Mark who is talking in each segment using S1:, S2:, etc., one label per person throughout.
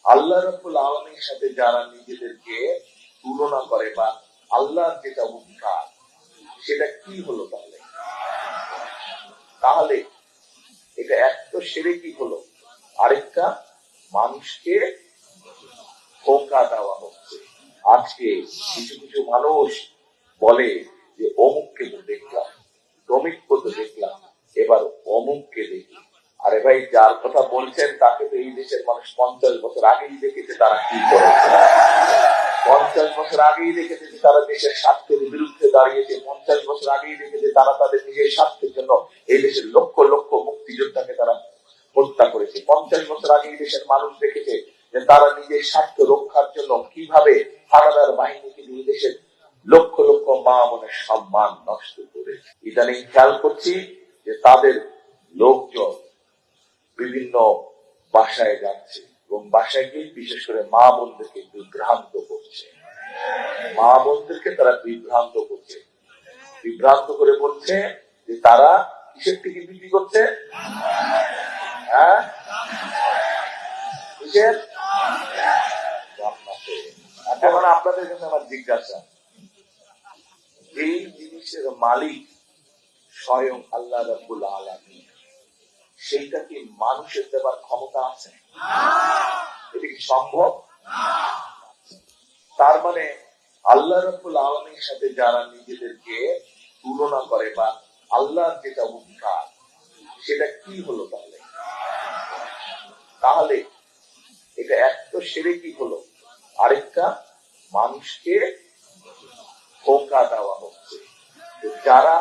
S1: আল্লাহ রাব্বুল আলামিনের সাথে যারা নিজেদেরকে তুলনা করে বা আল্লাহর যেটা অধিকার সেটা কি হলো তাহলে এটা এক তো শিরকি হলো, আরেকটা মানুষকে ধোঁকা দেওয়া হচ্ছে। আজকে কিছু কিছু মানুষ বলে যে অমুককে তো দেখলাম, তমিককে তো দেখলাম, এবার অমুককে দেখি। আরে ভাই, যার কথা বলছেন তাকে তো এই দেশের মানুষ 50 বছর আগেই দেখেছে তারা কি করেছে। 50 বছর আগেই দেখেছে যে তারা দেশের স্বার্থের বিরুদ্ধে দাঁড়িয়েছে। 50 বছর আগেই দেখেছে তারা তাদের নিজের স্বার্থের জন্য এই দেশের লক্ষ লক্ষ মুক্তিযোদ্ধাকে তারা হত্যা করেছে। 50 বছর আগে এই দেশের মানুষ দেখেছে যে তারা নিজের স্বার্থ রক্ষার জন্য কিভাবে হানাদার বাহিনীকে এই দেশের লক্ষ লক্ষ মা বোনের সম্মান নষ্ট করে। ইদানিং খেয়াল করছি যে তাদের লোকজন বিভিন্ন বাসায় যাচ্ছে এবং বাসায় গিয়ে বিশেষ করে মা বোনদেরকে বিভ্রান্ত করছে। মা বোনদেরকে তারা বিভ্রান্ত করছে, বিভ্রান্ত করে বলছে যে তারা কিসের থেকে বিক্রি করছে, এখন আপনাদের কাছে আমার জিজ্ঞাসা, এই জিনিসের মালিক স্বয়ং আল্লাহ রাব্বুল আলামিন, সেইটা কি মানুষের দেবার ক্ষমতা আছে? এটা কি সম্ভব? তার মানে আল্লাহ রাব্বুল আলামিনের সাথে যারা নিজেদেরকে তুলনা করে বা আল্লাহর যেটা অধিকার সেটা কি হলো তাহলে এটা এক তো শিরকি হলো, আরেকটা মানুষকে ধোঁকা দেওয়া হচ্ছে। যারা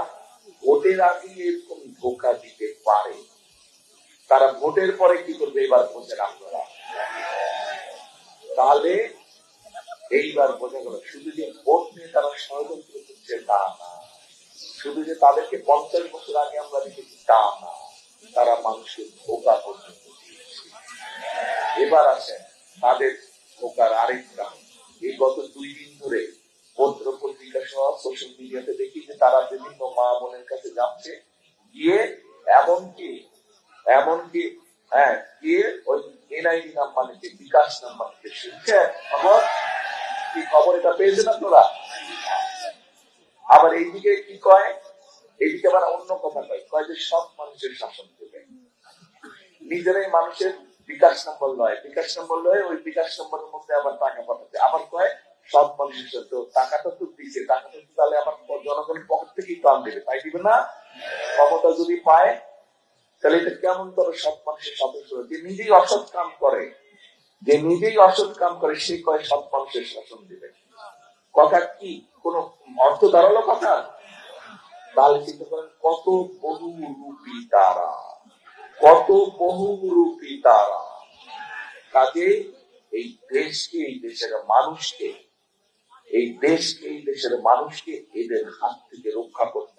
S1: ভোটের আগে এরকম ধোঁকা দিতে পারে তারা ভোটের পরে কি করবে এবার বোঝেন আপনারা। তাহলে এইবার বোঝা গেল শুধু যে ভোট নিয়ে তারা ষড়যন্ত্র করছে তা না, শুধু যে তাদেরকে 50 বছর আগে আমরা দেখেছি তা না, তারা মানুষের ধোঁকা পর্যন্ত দিয়েছে। এবার আসেন তাদের ধোঁকার আরেকটা, এই গত 2 দিন ধরে পত্র পত্রিকা সহ সোশ্যাল মিডিয়াতে দেখি যে তারা বিভিন্ন মা বোনের কাছে যাচ্ছে, গিয়ে এমনকি গিয়ে ওই এনআইডি নাম্বার নিতে, বিকাশ নাম্বার নিতে শুনছে কি খবর, এটা পেয়েছেন আপনারা? আবার এইদিকে কি কয়, এইদিকে আবার অন্য কথা কয় যে সব মানুষের শাসন দেবে, নিজেরাই মানুষের বিকাশ নম্বর লয়, ওই বিকাশ নম্বরের মধ্যে আবার টাকা পাঠাতে, আবার কয় সব মানুষের সাথে টাকাটা তো দিচ্ছে, টাকাটা তো তাহলে আবার জনগণের পকেট থেকেই তো দিবে, তাই দিবে না? ক্ষমতা যদি পায় তাহলে এটা কেমন করে সব মানুষের সদস্য, যে নিজেই অসৎ কাম করে সে কয় সব মানুষের শাসন দিবে। কথা কি কোন অর্থ দাঁড়ালো কথা? তাহলে চিন্তা করেন কত বহুরূপী তারা, কাজে এই দেশকে, এই দেশের মানুষকে এদের হাত থেকে রক্ষা করতে